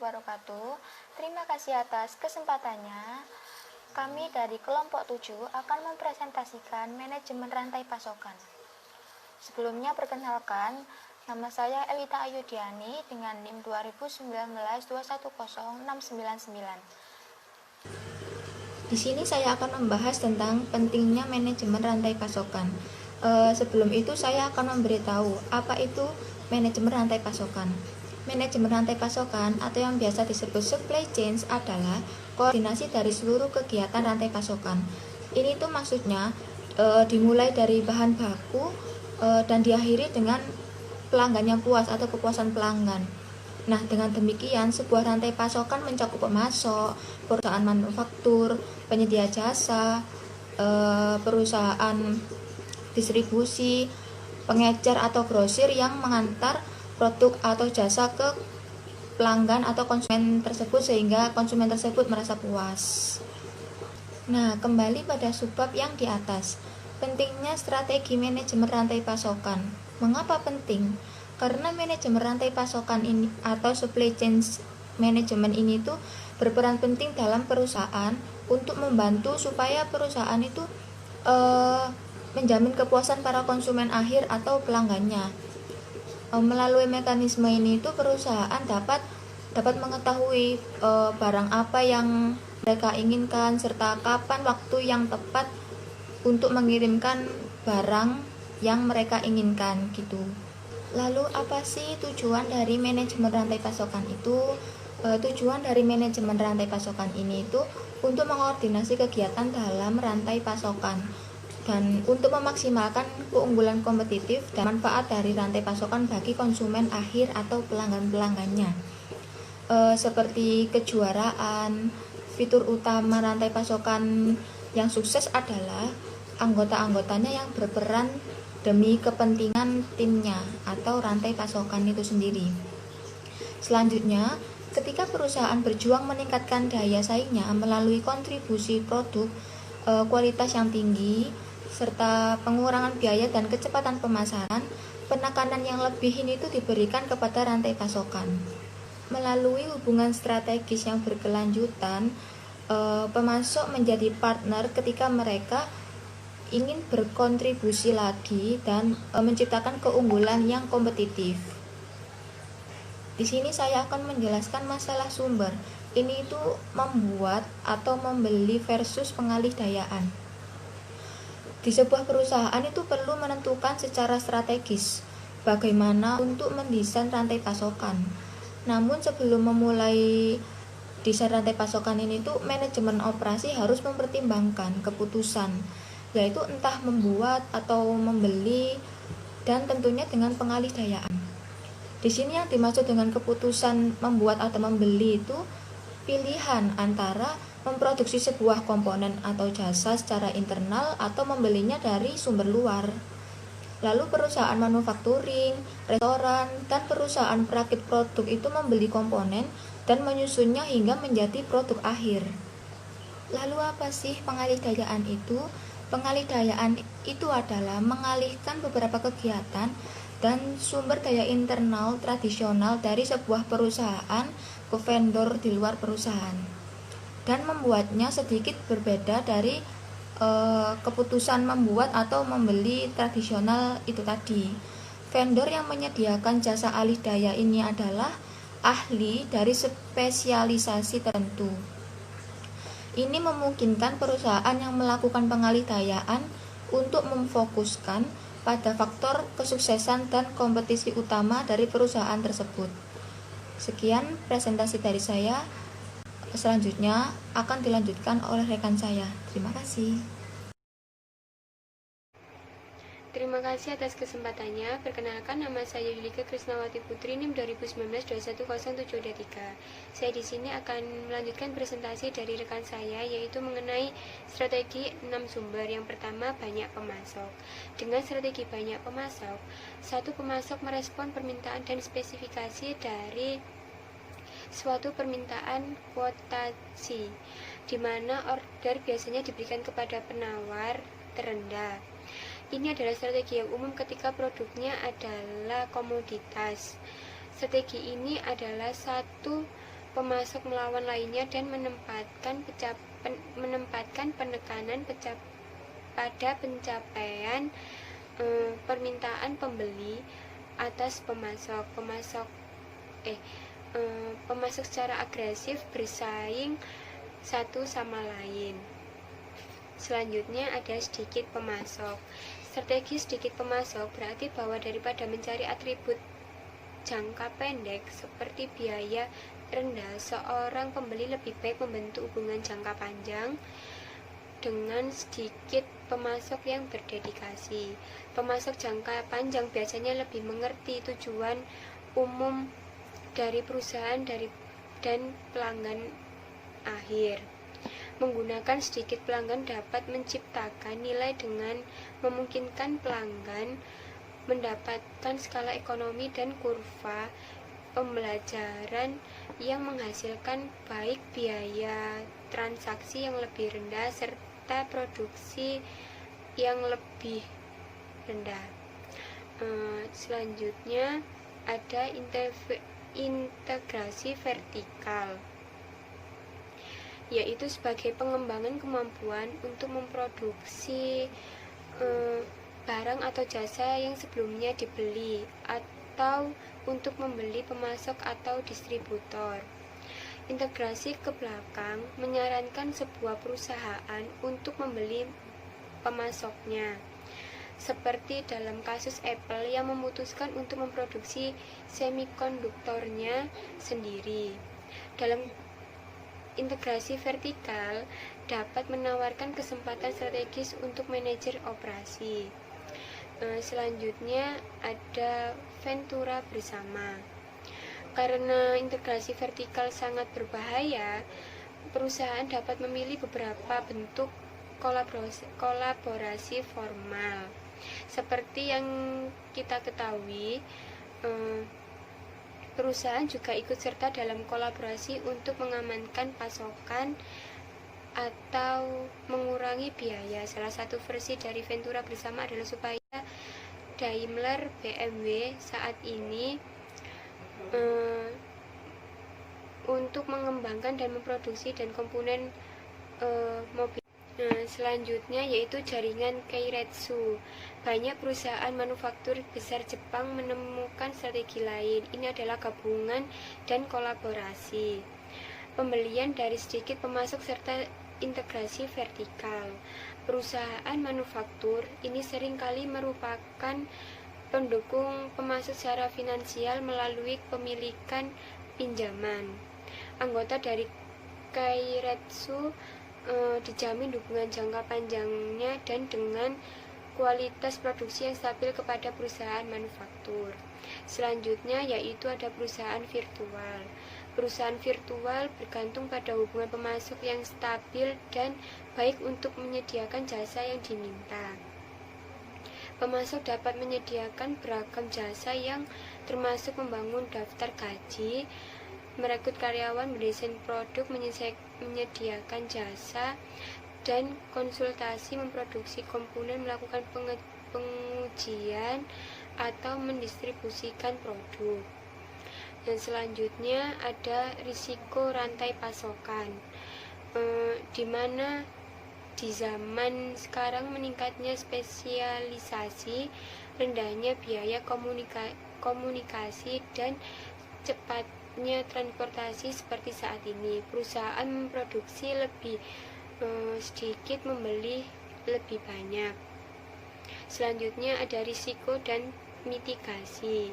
wabarakatuh. Terima kasih atas kesempatannya. Kami dari kelompok 7 akan mempresentasikan manajemen rantai pasokan. Sebelumnya perkenalkan, nama saya Elita Ayudiani dengan NIM 2019210699. Di sini saya akan membahas tentang pentingnya manajemen rantai pasokan. Sebelum itu saya akan memberitahu apa itu manajemen rantai pasokan. Manajemen rantai pasokan atau yang biasa disebut supply chain adalah koordinasi dari seluruh kegiatan rantai pasokan. Ini tuh maksudnya dimulai dari bahan baku dan diakhiri dengan pelanggan yang puas atau kepuasan pelanggan. Nah, dengan demikian sebuah rantai pasokan mencakup pemasok, perusahaan manufaktur, penyedia jasa, perusahaan distribusi, pengecer atau grosir yang mengantar produk atau jasa ke pelanggan atau konsumen tersebut sehingga konsumen tersebut merasa puas. Nah, kembali pada subbab yang di atas. Pentingnya strategi manajemen rantai pasokan. Mengapa penting? Karena manajemen rantai pasokan ini atau supply chain management ini tuh berperan penting dalam perusahaan untuk membantu supaya perusahaan itu menjamin kepuasan para konsumen akhir atau pelanggannya. Melalui mekanisme ini itu perusahaan dapat mengetahui barang apa yang mereka inginkan serta kapan waktu yang tepat untuk mengirimkan barang yang mereka inginkan gitu. Lalu apa sih tujuan dari manajemen rantai pasokan itu? Tujuan dari manajemen rantai pasokan ini itu untuk mengkoordinasi kegiatan dalam rantai pasokan dan untuk memaksimalkan keunggulan kompetitif dan manfaat dari rantai pasokan bagi konsumen akhir atau pelanggan-pelanggannya. Seperti kejuaraan, fitur utama rantai pasokan yang sukses adalah anggota-anggotanya yang berperan demi kepentingan timnya atau rantai pasokan itu sendiri. Selanjutnya, ketika perusahaan berjuang meningkatkan daya saingnya melalui kontribusi produk, kualitas yang tinggi, serta pengurangan biaya dan kecepatan pemasaran, penekanan yang lebih ini itu diberikan kepada rantai pasokan. Melalui hubungan strategis yang berkelanjutan, pemasok menjadi partner ketika mereka ingin berkontribusi lagi dan menciptakan keunggulan yang kompetitif. Di sini saya akan menjelaskan masalah sumber. Ini itu membuat atau membeli versus pengalih dayaan. Di sebuah perusahaan itu perlu menentukan secara strategis bagaimana untuk mendesain rantai pasokan. Namun sebelum memulai desain rantai pasokan ini tuh manajemen operasi harus mempertimbangkan keputusan, yaitu entah membuat atau membeli dan tentunya dengan pengalih dayaan. Di sini yang dimaksud dengan keputusan membuat atau membeli itu pilihan antara memproduksi sebuah komponen atau jasa secara internal atau membelinya dari sumber luar. Lalu perusahaan manufacturing, restoran, dan perusahaan perakit produk itu membeli komponen dan menyusunnya hingga menjadi produk akhir. Lalu apa sih pengalih dayaan itu? Pengalih dayaan itu adalah mengalihkan beberapa kegiatan dan sumber daya internal tradisional dari sebuah perusahaan ke vendor di luar perusahaan dan membuatnya sedikit berbeda dari keputusan membuat atau membeli tradisional itu tadi. Vendor yang menyediakan jasa alih daya ini adalah ahli dari spesialisasi tertentu. Ini memungkinkan perusahaan yang melakukan pengalih dayaan untuk memfokuskan pada faktor kesuksesan dan kompetisi utama dari perusahaan tersebut. Sekian presentasi dari saya. Selanjutnya akan dilanjutkan oleh rekan saya. Terima kasih. Terima kasih atas kesempatannya. Perkenalkan, nama saya Yulika Krisnawati Putri, NIM 2019-21073. Saya di sini akan melanjutkan presentasi dari rekan saya, yaitu mengenai strategi 6 sumber. Yang pertama, banyak pemasok. Dengan strategi banyak pemasok, satu pemasok merespon permintaan dan spesifikasi dari suatu permintaan kuotasi, di mana order biasanya diberikan kepada penawar terendah. Ini adalah strategi yang umum ketika produknya adalah komoditas. Strategi ini adalah satu pemasok melawan lainnya dan menempatkan penekanan pada pencapaian permintaan pembeli atas pemasok. Pemasok secara agresif bersaing satu sama lain. Selanjutnya ada sedikit pemasok. Strategi sedikit pemasok berarti bahwa daripada mencari atribut jangka pendek seperti biaya rendah, seorang pembeli lebih baik membentuk hubungan jangka panjang dengan sedikit pemasok yang berdedikasi. Pemasok jangka panjang biasanya lebih mengerti tujuan umum dari perusahaan dan pelanggan akhir. Menggunakan sedikit pelanggan dapat menciptakan nilai dengan memungkinkan pelanggan mendapatkan skala ekonomi dan kurva pembelajaran yang menghasilkan baik biaya transaksi yang lebih rendah serta produksi yang lebih rendah. Selanjutnya ada integrasi vertikal, yaitu sebagai pengembangan kemampuan untuk memproduksi barang atau jasa yang sebelumnya dibeli atau untuk membeli pemasok atau distributor. Integrasi ke belakang menyarankan sebuah perusahaan untuk membeli pemasoknya, seperti dalam kasus Apple yang memutuskan untuk memproduksi semikonduktornya sendiri. Dalam integrasi vertikal dapat menawarkan kesempatan strategis untuk manajer operasi. Selanjutnya ada Ventura bersama. Karena integrasi vertikal sangat berbahaya, perusahaan dapat memilih beberapa bentuk kolaborasi formal. Seperti yang kita ketahui, perusahaan juga ikut serta dalam kolaborasi untuk mengamankan pasokan atau mengurangi biaya. Salah satu versi dari Ventura bersama adalah supaya Daimler BMW saat ini untuk mengembangkan dan memproduksi dan komponen mobil. Selanjutnya yaitu jaringan Keiretsu. Banyak perusahaan manufaktur besar Jepang menemukan strategi lain. Ini adalah gabungan dan kolaborasi, pembelian dari sedikit pemasok serta integrasi vertikal. Perusahaan manufaktur ini seringkali merupakan pendukung pemasok secara finansial melalui pemilikan pinjaman. Anggota dari Keiretsu dijamin hubungan jangka panjangnya dan dengan kualitas produksi yang stabil kepada perusahaan manufaktur. Selanjutnya yaitu ada perusahaan virtual. Perusahaan virtual bergantung pada hubungan pemasok yang stabil dan baik untuk menyediakan jasa yang diminta. Pemasok dapat menyediakan beragam jasa yang termasuk membangun daftar gaji, merekrut karyawan, mendesain produk, menyediakan jasa, dan konsultasi, memproduksi komponen, melakukan pengujian, atau mendistribusikan produk. Dan selanjutnya ada risiko rantai pasokan, di mana di zaman sekarang meningkatnya spesialisasi, rendahnya biaya komunikasi, dan cepatnya transportasi seperti saat ini. Perusahaan memproduksi lebih sedikit, membeli lebih banyak. Selanjutnya ada risiko dan mitigasi.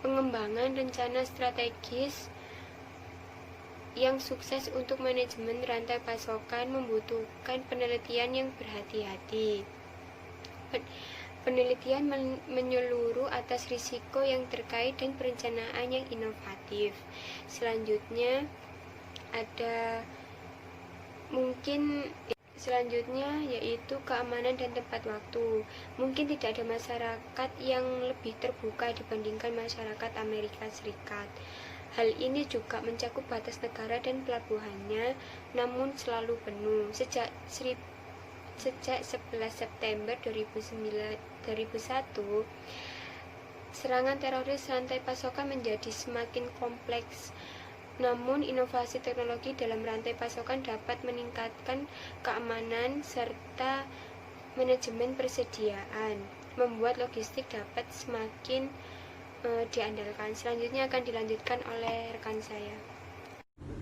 Pengembangan rencana strategis yang sukses untuk manajemen rantai pasokan membutuhkan penelitian yang berhati-hati. Penelitian menyeluruh atas risiko yang terkait dan perencanaan yang inovatif. Selanjutnya yaitu keamanan dan tepat waktu. Mungkin tidak ada masyarakat yang lebih terbuka dibandingkan masyarakat Amerika Serikat. Hal ini juga mencakup batas negara dan pelabuhannya, namun selalu penuh. Sejak 11 September 2001, Serangan teroris rantai pasokan menjadi semakin kompleks. Namun, inovasi teknologi dalam rantai pasokan dapat meningkatkan keamanan serta manajemen persediaan, membuat logistik dapat semakin diandalkan. Selanjutnya akan dilanjutkan oleh rekan saya.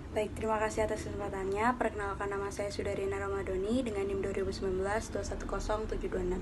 Baik, terima kasih atas kesempatannya. Perkenalkan, nama saya Sudarina Ramadhani dengan NIM 2019-210726.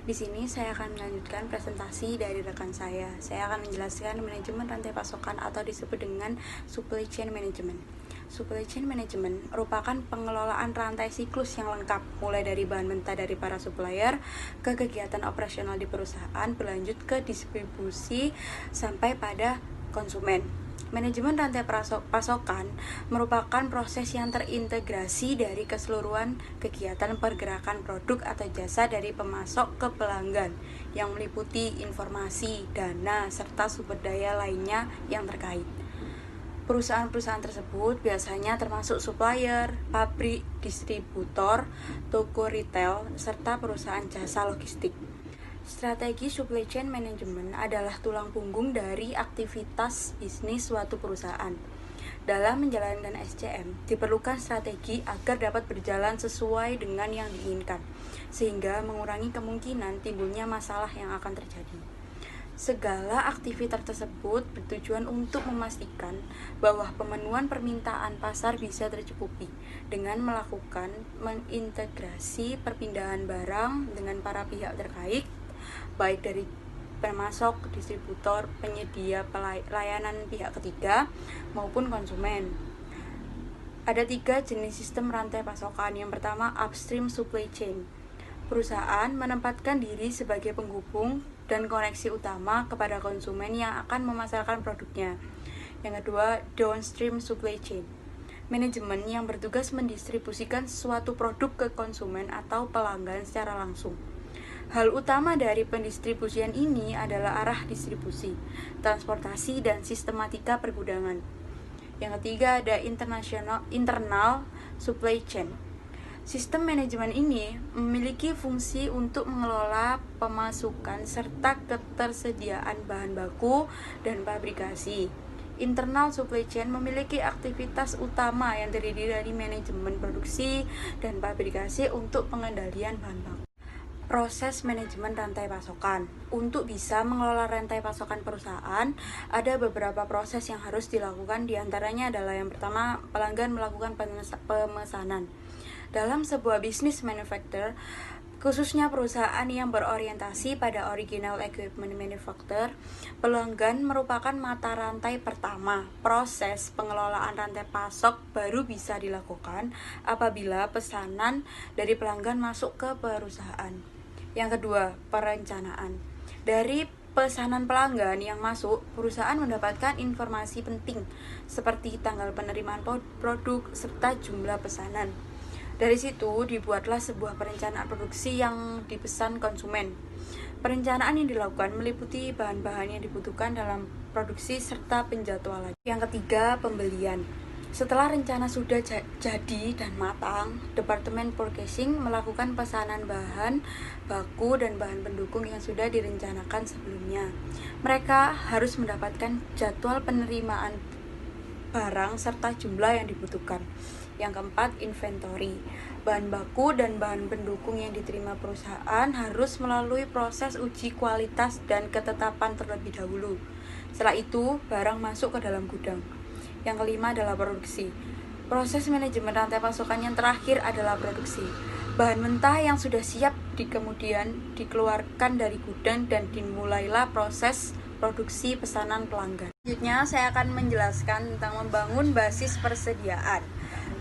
Di sini saya akan melanjutkan presentasi dari rekan saya. Saya akan menjelaskan manajemen rantai pasokan atau disebut dengan supply chain management. Supply chain management merupakan pengelolaan rantai siklus yang lengkap, mulai dari bahan mentah dari para supplier ke kegiatan operasional di perusahaan, berlanjut ke distribusi sampai pada konsumen. Manajemen rantai pasokan merupakan proses yang terintegrasi dari keseluruhan kegiatan pergerakan produk atau jasa dari pemasok ke pelanggan, yang meliputi informasi, dana, serta sumber daya lainnya yang terkait. Perusahaan-perusahaan tersebut biasanya termasuk supplier, pabrik, distributor, toko retail, serta perusahaan jasa logistik. Strategi supply chain management adalah tulang punggung dari aktivitas bisnis suatu perusahaan. Dalam menjalankan SCM, diperlukan strategi agar dapat berjalan sesuai dengan yang diinginkan, sehingga mengurangi kemungkinan timbulnya masalah yang akan terjadi. Segala aktivitas tersebut bertujuan untuk memastikan bahwa pemenuhan permintaan pasar bisa tercukupi dengan melakukan mengintegrasi perpindahan barang dengan para pihak terkait, baik dari pemasok, distributor, penyedia layanan pihak ketiga, maupun konsumen. Ada 3 jenis sistem rantai pasokan. Yang pertama, upstream supply chain. Perusahaan menempatkan diri sebagai penghubung dan koneksi utama kepada konsumen yang akan memasarkan produknya. Yang kedua, downstream supply chain. Manajemen yang bertugas mendistribusikan suatu produk ke konsumen atau pelanggan secara langsung. Hal utama dari pendistribusian ini adalah arah distribusi, transportasi, dan sistematika pergudangan. Yang ketiga ada internal supply chain. Sistem manajemen ini memiliki fungsi untuk mengelola pemasukan serta ketersediaan bahan baku dan pabrikasi. Internal supply chain memiliki aktivitas utama yang terdiri dari manajemen produksi dan pabrikasi untuk pengendalian bahan baku. Proses manajemen rantai pasokan. Untuk bisa mengelola rantai pasokan perusahaan, ada beberapa proses yang harus dilakukan. Di antaranya adalah yang pertama, pelanggan melakukan pemesanan. Dalam sebuah bisnis manufacturer, khususnya perusahaan yang berorientasi pada original equipment manufacturer, pelanggan merupakan mata rantai pertama. Proses pengelolaan rantai pasok baru bisa dilakukan apabila pesanan dari pelanggan masuk ke perusahaan. Yang kedua, perencanaan. Dari pesanan pelanggan yang masuk, perusahaan mendapatkan informasi penting seperti tanggal penerimaan produk serta jumlah pesanan. Dari situ dibuatlah sebuah perencanaan produksi yang dipesan konsumen. Perencanaan yang dilakukan meliputi bahan-bahan yang dibutuhkan dalam produksi serta penjadwalan. Yang ketiga, pembelian. Setelah rencana sudah jadi dan matang, Departemen Purchasing melakukan pesanan bahan baku dan bahan pendukung yang sudah direncanakan sebelumnya. Mereka harus mendapatkan jadwal penerimaan barang serta jumlah yang dibutuhkan. Yang keempat, inventory. Bahan baku dan bahan pendukung yang diterima perusahaan harus melalui proses uji kualitas dan ketetapan terlebih dahulu. Setelah itu, barang masuk ke dalam gudang. Yang kelima adalah produksi. Proses manajemen rantai pasokan yang terakhir adalah produksi. Bahan mentah yang sudah siap kemudian dikeluarkan dari gudang dan dimulailah proses produksi pesanan pelanggan. Selanjutnya saya akan menjelaskan tentang membangun basis persediaan.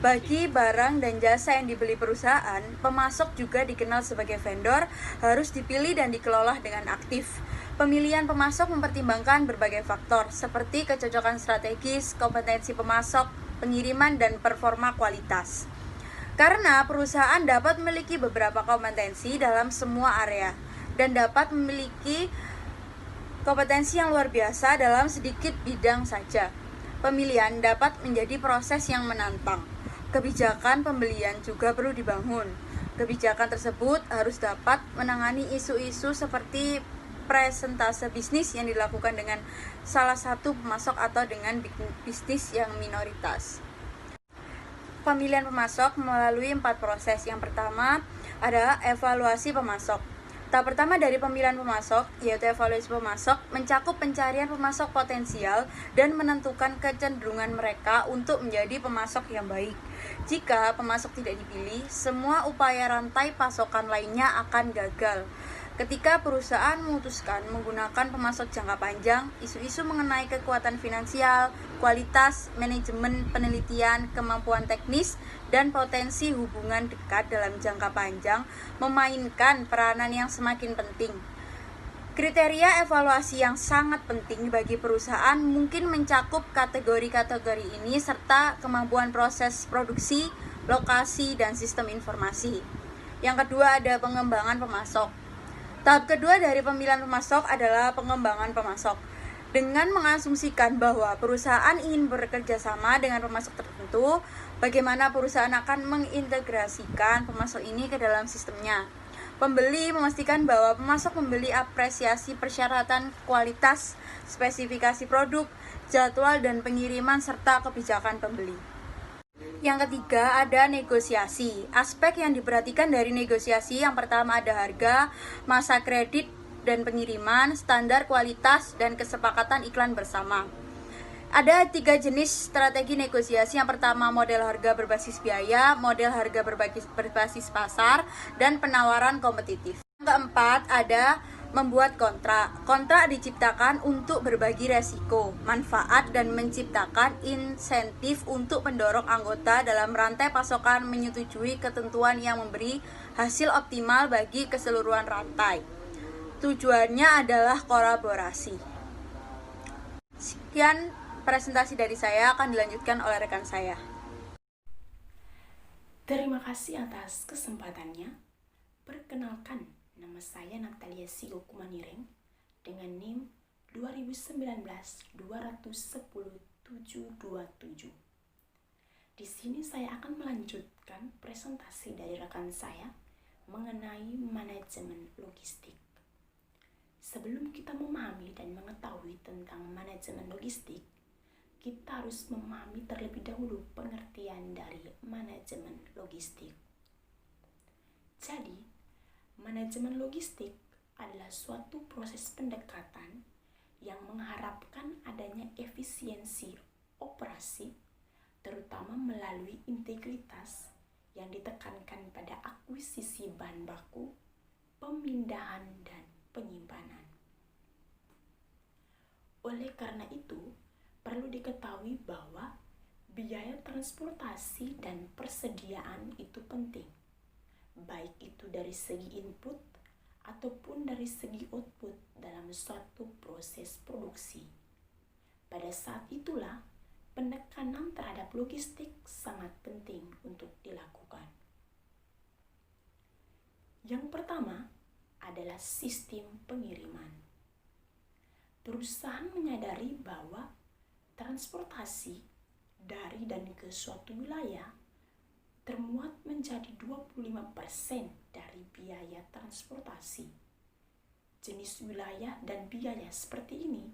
Bagi barang dan jasa yang dibeli perusahaan, pemasok juga dikenal sebagai vendor, harus dipilih dan dikelola dengan aktif. Pemilihan pemasok mempertimbangkan berbagai faktor, seperti kecocokan strategis, kompetensi pemasok, pengiriman, dan performa kualitas. Karena perusahaan dapat memiliki beberapa kompetensi dalam semua area, dan dapat memiliki kompetensi yang luar biasa dalam sedikit bidang saja. Pemilihan dapat menjadi proses yang menantang. Kebijakan pembelian juga perlu dibangun. Kebijakan tersebut harus dapat menangani isu-isu seperti presentase bisnis yang dilakukan dengan salah satu pemasok atau dengan bisnis yang minoritas. Pemilihan pemasok melalui 4 proses. Yang pertama adalah evaluasi pemasok. Tahap pertama dari pemilihan pemasok, yaitu evaluasi pemasok, mencakup pencarian pemasok potensial dan menentukan kecenderungan mereka untuk menjadi pemasok yang baik. Jika pemasok tidak dipilih, semua upaya rantai pasokan lainnya akan gagal. Ketika perusahaan memutuskan menggunakan pemasok jangka panjang, isu-isu mengenai kekuatan finansial, kualitas, manajemen penelitian, kemampuan teknis, dan potensi hubungan dekat dalam jangka panjang memainkan peranan yang semakin penting. Kriteria evaluasi yang sangat penting bagi perusahaan mungkin mencakup kategori-kategori ini serta kemampuan proses produksi, lokasi, dan sistem informasi. Yang kedua ada pengembangan pemasok. Tahap kedua dari pemilihan pemasok adalah pengembangan pemasok. Dengan mengasumsikan bahwa perusahaan ingin bekerja sama dengan pemasok tertentu, bagaimana perusahaan akan mengintegrasikan pemasok ini ke dalam sistemnya. Pembeli memastikan bahwa pemasok membeli apresiasi persyaratan kualitas, spesifikasi produk, jadwal dan pengiriman, serta kebijakan pembeli. Yang ketiga ada negosiasi. Aspek yang diperhatikan dari negosiasi yang pertama ada harga, masa kredit dan pengiriman, standar kualitas, dan kesepakatan iklan bersama. Ada 3 jenis strategi negosiasi. Yang pertama model harga berbasis biaya, model harga berbasis pasar, dan penawaran kompetitif. Yang keempat ada membuat kontrak. Kontrak diciptakan untuk berbagi resiko, manfaat, dan menciptakan insentif untuk mendorong anggota dalam rantai pasokan menyetujui ketentuan yang memberi hasil optimal bagi keseluruhan rantai. Tujuannya adalah kolaborasi. Sekian presentasi dari saya, akan dilanjutkan oleh rekan saya. Terima kasih atas kesempatannya. Perkenalkan, nama saya Natalia Sigo Kumanireng dengan NIM 2019-210-727. Di sini saya akan melanjutkan presentasi dari rekan saya mengenai manajemen logistik. Sebelum kita memahami dan mengetahui tentang manajemen logistik, kita harus memahami terlebih dahulu pengertian dari manajemen logistik. Jadi, manajemen logistik adalah suatu proses pendekatan yang mengharapkan adanya efisiensi operasi, terutama melalui integritas yang ditekankan pada akuisisi bahan baku, pemindahan, dan penyimpanan. Oleh karena itu, perlu diketahui bahwa biaya transportasi dan persediaan itu penting, baik itu dari segi input ataupun dari segi output dalam suatu proses produksi. Pada saat itulah, penekanan terhadap logistik sangat penting untuk dilakukan. Yang pertama adalah sistem pengiriman. Perusahaan menyadari bahwa transportasi dari dan ke suatu wilayah termuat menjadi 25% dari biaya transportasi. Jenis wilayah dan biaya seperti ini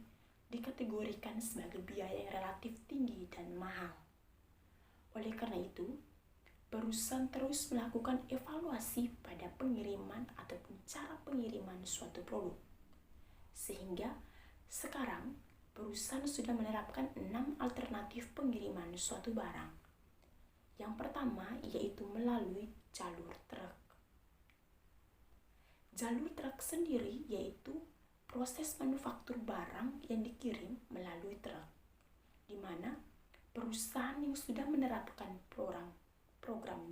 dikategorikan sebagai biaya yang relatif tinggi dan mahal. Oleh karena itu, perusahaan terus melakukan evaluasi pada pengiriman ataupun cara pengiriman suatu produk. Sehingga sekarang perusahaan sudah menerapkan 6 alternatif pengiriman suatu barang. Yang pertama yaitu melalui jalur truk. Jalur truk sendiri yaitu proses manufaktur barang yang dikirim melalui truk, di mana perusahaan yang sudah menerapkan program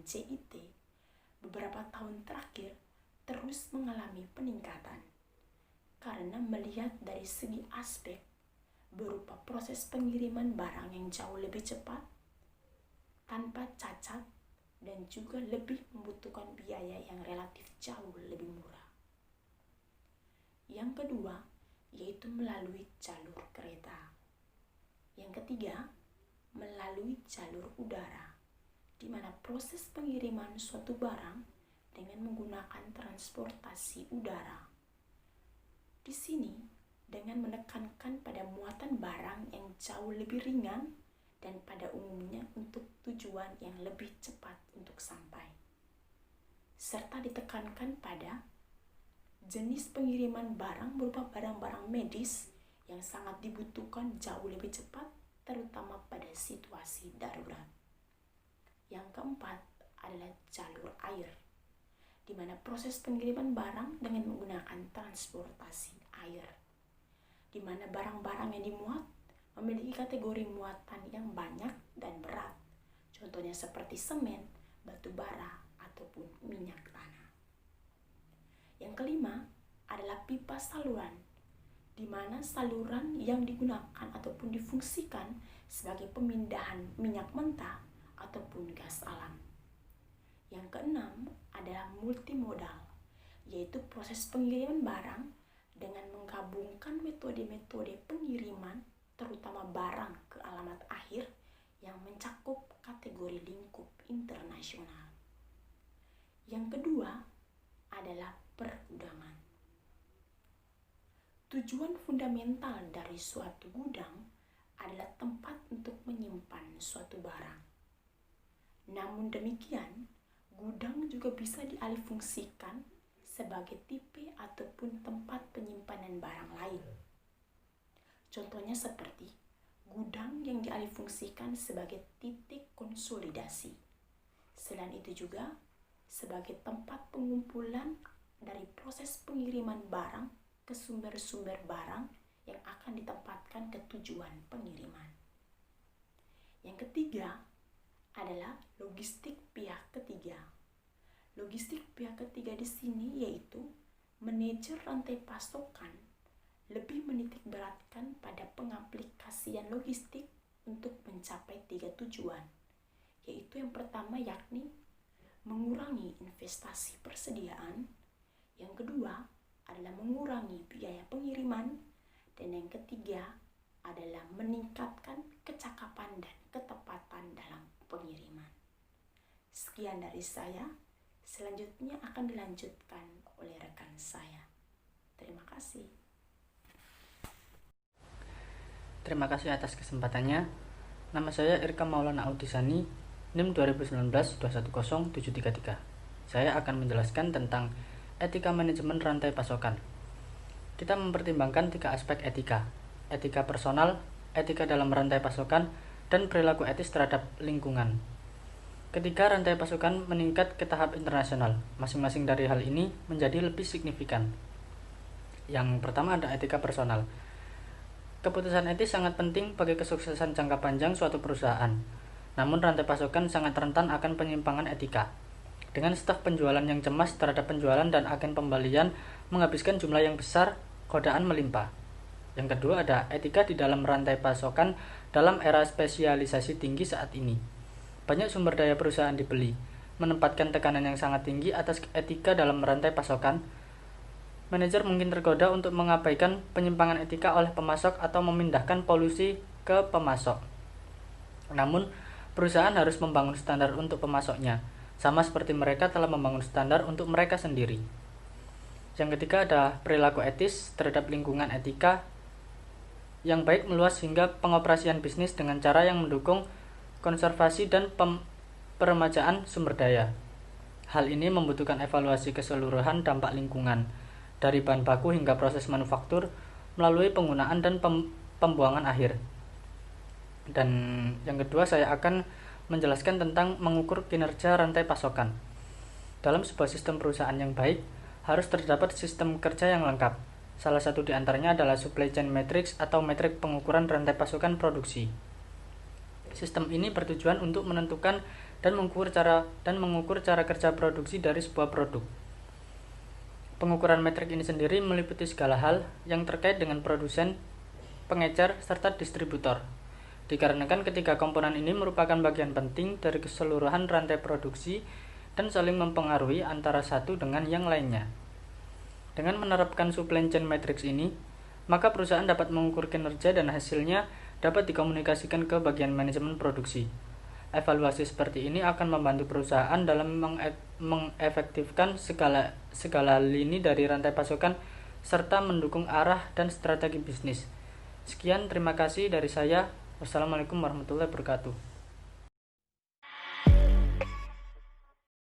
JIT beberapa tahun terakhir terus mengalami peningkatan karena melihat dari segi aspek berupa proses pengiriman barang yang jauh lebih cepat, tanpa cacat, dan juga lebih membutuhkan biaya yang relatif jauh lebih murah. Yang kedua, yaitu melalui jalur kereta. Yang ketiga, melalui jalur udara, di mana proses pengiriman suatu barang dengan menggunakan transportasi udara. Di sini, dengan menekankan pada muatan barang yang jauh lebih ringan dan pada umumnya untuk tujuan yang lebih cepat untuk sampai. Serta ditekankan pada jenis pengiriman barang berupa barang-barang medis yang sangat dibutuhkan jauh lebih cepat, terutama pada situasi darurat. Yang keempat adalah jalur air, di mana proses pengiriman barang dengan menggunakan transportasi air, di mana barang-barang yang dimuat memiliki kategori muatan yang banyak dan berat, contohnya seperti semen, batu bara, ataupun minyak tanah. Yang kelima adalah pipa saluran, di mana saluran yang digunakan ataupun difungsikan sebagai pemindahan minyak mentah ataupun gas alam. Yang keenam adalah multimodal, yaitu proses pengiriman barang dengan menggabungkan metode-metode pengiriman, terutama barang ke alamat akhir yang mencakup kategori lingkup internasional. Yang kedua adalah pergudangan. Tujuan fundamental dari suatu gudang adalah tempat untuk menyimpan suatu barang. Namun demikian, gudang juga bisa dialihfungsikan sebagai tipe ataupun tempat penyimpanan barang lain. Contohnya seperti gudang yang dialihfungsikan sebagai titik konsolidasi. Selain itu juga sebagai tempat pengumpulan dari proses pengiriman barang ke sumber-sumber barang yang akan ditempatkan ke tujuan pengiriman. Yang ketiga adalah logistik pihak ketiga. Logistik pihak ketiga di sini yaitu manajer rantai pasokan lebih menitik beratkan pada pengaplikasian logistik untuk mencapai 3 tujuan, yaitu yang pertama yakni mengurangi investasi persediaan, yang kedua adalah mengurangi biaya pengiriman, dan yang ketiga adalah meningkatkan kecakapan dan ketepatan dalam pengiriman. Sekian dari saya, selanjutnya akan dilanjutkan oleh rekan saya. Terima kasih. Terima kasih atas kesempatannya. Nama saya Irka Maulana Audisani, NIM 2019-210733. Saya akan menjelaskan tentang etika manajemen rantai pasokan. Kita mempertimbangkan 3 aspek etika: etika personal, etika dalam rantai pasokan, dan perilaku etis terhadap lingkungan. Ketika rantai pasokan meningkat ke tahap internasional, masing-masing dari hal ini menjadi lebih signifikan. Yang pertama ada etika personal. Keputusan etis sangat penting bagi kesuksesan jangka panjang suatu perusahaan. Namun rantai pasokan sangat rentan akan penyimpangan etika. Dengan staf penjualan yang cemas terhadap penjualan dan agen pembelian menghabiskan jumlah yang besar, godaan melimpah. Yang kedua ada etika di dalam rantai pasokan dalam era spesialisasi tinggi saat ini. Banyak sumber daya perusahaan dibeli, menempatkan tekanan yang sangat tinggi atas etika dalam rantai pasokan. Manajer mungkin tergoda untuk mengabaikan penyimpangan etika oleh pemasok atau memindahkan polusi ke pemasok. Namun, perusahaan harus membangun standar untuk pemasoknya, sama seperti mereka telah membangun standar untuk mereka sendiri. Yang ketiga ada perilaku etis terhadap lingkungan. Etika yang baik meluas hingga pengoperasian bisnis dengan cara yang mendukung konservasi dan peremajaan sumber daya. Hal ini membutuhkan evaluasi keseluruhan dampak lingkungan, dari bahan baku hingga proses manufaktur, melalui penggunaan dan pembuangan akhir. Dan yang kedua saya akan menjelaskan tentang mengukur kinerja rantai pasokan. Dalam sebuah sistem perusahaan yang baik, harus terdapat sistem kerja yang lengkap. Salah satu di antaranya adalah supply chain matrix atau metrik pengukuran rantai pasokan produksi. Sistem ini bertujuan untuk menentukan dan mengukur cara kerja produksi dari sebuah produk. Pengukuran metrik ini sendiri meliputi segala hal yang terkait dengan produsen, pengecer, serta distributor. Dikarenakan ketiga komponen ini merupakan bagian penting dari keseluruhan rantai produksi dan saling mempengaruhi antara satu dengan yang lainnya. Dengan menerapkan supply chain matrix ini, maka perusahaan dapat mengukur kinerja dan hasilnya dapat dikomunikasikan ke bagian manajemen produksi. Evaluasi seperti ini akan membantu perusahaan dalam mengefektifkan segala lini dari rantai pasokan serta mendukung arah dan strategi bisnis. Sekian, terima kasih dari saya. Wassalamualaikum warahmatullahi wabarakatuh.